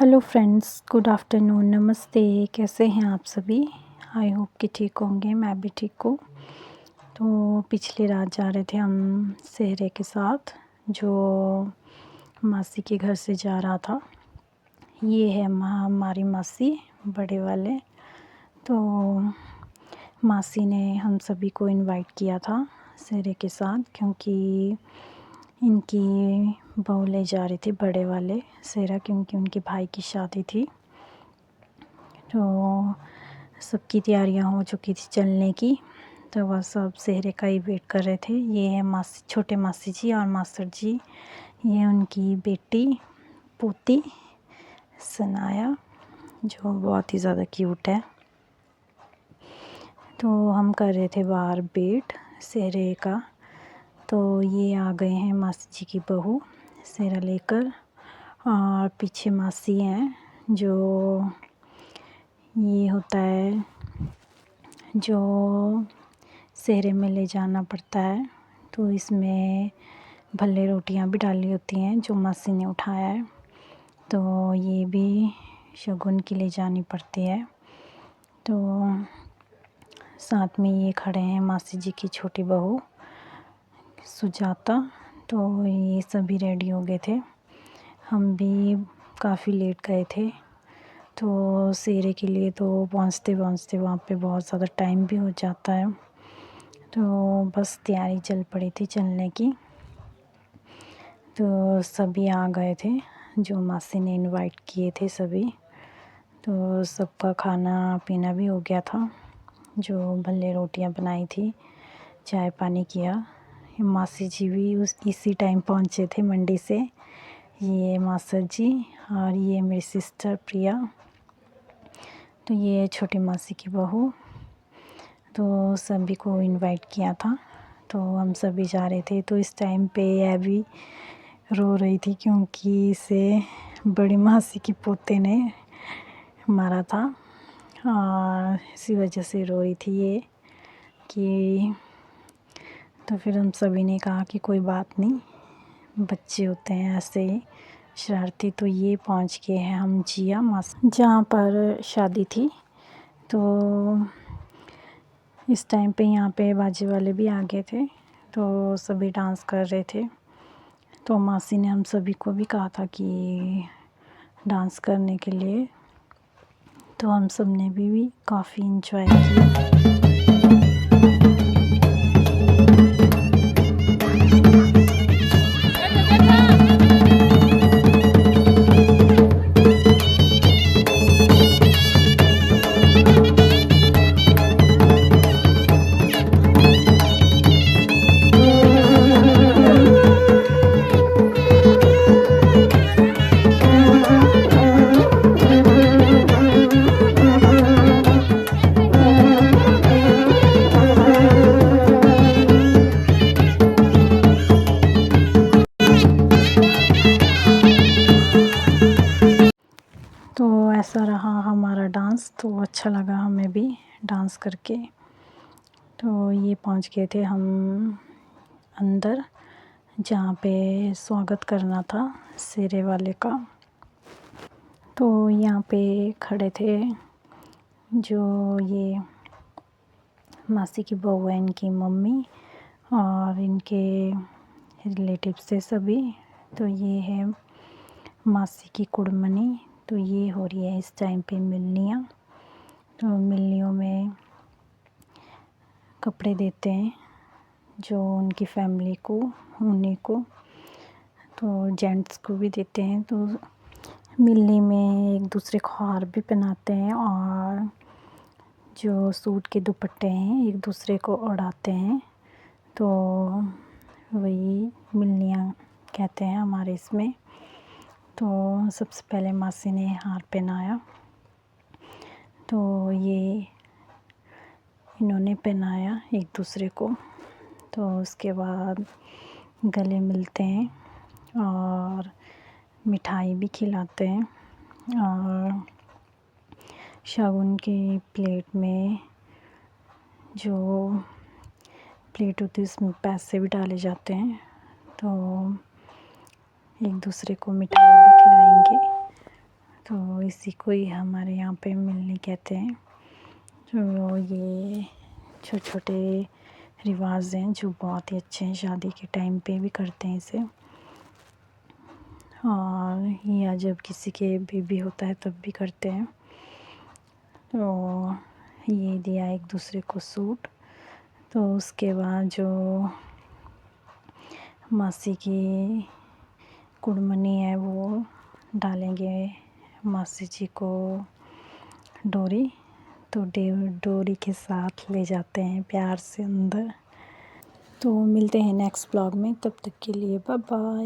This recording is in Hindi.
हेलो फ्रेंड्स, गुड आफ्टरनून, नमस्ते। कैसे हैं आप सभी? आई होप कि ठीक होंगे। मैं भी ठीक हूँ। तो पिछली रात जा रहे थे हम सेहरे के साथ, जो मासी के घर से जा रहा था। ये है हमारी मासी, बड़े वाले। तो मासी ने हम सभी को इनवाइट किया था सेहरे के साथ, क्योंकि इनकी बहू ले जा रही थी बड़े वाले सेहरा, क्योंकि उनके भाई की शादी थी। तो सबकी तैयारियां हो चुकी थी चलने की, तो वह सब सेहरे का ही वेट कर रहे थे। ये है मासी, छोटे मासी जी और मास्टर जी। ये उनकी बेटी पोती सनाया, जो बहुत ही ज़्यादा क्यूट है। तो हम कर रहे थे बाहर वेट सेहरे का। तो ये आ गए हैं मासी जी की बहू सेहरा लेकर, और पीछे मासी हैं। जो ये होता है जो सेहरे में ले जाना पड़ता है, तो इसमें भल्ले रोटियां भी डाली होती हैं, जो मासी ने उठाया है। तो ये भी शगुन की ले जानी पड़ती है। तो साथ में ये खड़े हैं मासी जी की छोटी बहू सुजाता। तो ये सभी रेडी हो गए थे। हम भी काफ़ी लेट गए थे। तो सेहरे के लिए तो पहुँचते पहुँचते वहाँ पे बहुत ज़्यादा टाइम भी हो जाता है। तो बस तैयारी चल पड़ी थी चलने की। तो सभी आ गए थे, जो मासी ने इनवाइट किए थे सभी। तो सबका खाना पीना भी हो गया था, जो भल्ले रोटियां बनाई थी, चाय पानी किया। मासी जी भी इसी टाइम पहुँचे थे मंडी से। ये मास्टर जी और ये मेरी सिस्टर प्रिया। तो ये छोटी मासी की बहू। तो सभी को इनवाइट किया था, तो हम सभी जा रहे थे। तो इस टाइम पे यह भी रो रही थी, क्योंकि इसे बड़ी मासी की पोते ने मारा था, और इसी वजह से रो रही थी ये कि। तो फिर हम सभी ने कहा कि कोई बात नहीं, बच्चे होते हैं ऐसे ही शरारती। तो ये पहुंच गए हैं हम जिया मासी जहाँ पर शादी थी। तो इस टाइम पे यहाँ पे बाजे वाले भी आ गए थे, तो सभी डांस कर रहे थे। तो मासी ने हम सभी को भी कहा था कि डांस करने के लिए। तो हम सब ने भी काफ़ी इंजॉय किया। तो ऐसा रहा हमारा डांस। तो अच्छा लगा हमें भी डांस करके। तो ये पहुंच गए थे हम अंदर, जहाँ पे स्वागत करना था सेहरे वाले का। तो यहाँ पे खड़े थे जो ये मासी की बहू है, इनकी मम्मी और इनके रिलेटिव्स से सभी। तो ये है मासी की कुड़मनी। तो ये हो रही है इस टाइम पे मिलनियाँ। तो मिलनियों में कपड़े देते हैं जो उनकी फैमिली को, उन्हीं को। तो जेंट्स को भी देते हैं। तो मिलनी में एक दूसरे को हार भी पहनाते हैं, और जो सूट के दुपट्टे हैं एक दूसरे को उड़ाते हैं। तो वही मिलनियाँ कहते हैं हमारे इसमें। तो सबसे पहले मासी ने हार पहनाया। तो ये इन्होंने पहनाया एक दूसरे को। तो उसके बाद गले मिलते हैं और मिठाई भी खिलाते हैं, और शगुन की प्लेट में जो प्लेट होती है उसमें पैसे भी डाले जाते हैं। तो एक दूसरे को मिठाई भी खिलाएंगे। तो इसी को ही हमारे यहाँ पे मिलनी कहते हैं। तो ये छोटे छोटे रिवाज हैं जो बहुत ही अच्छे हैं, शादी के टाइम पे भी करते हैं इसे। और या जब किसी के बेबी होता है तब भी करते हैं। तो ये दिया एक दूसरे को सूट। तो उसके बाद जो मासी की कुड़मनी है वो डालेंगे मासी जी को डोरी। तो डोरी के साथ ले जाते हैं प्यार से अंदर। तो मिलते हैं नेक्स्ट ब्लॉग में, तब तक के लिए बाय बाय।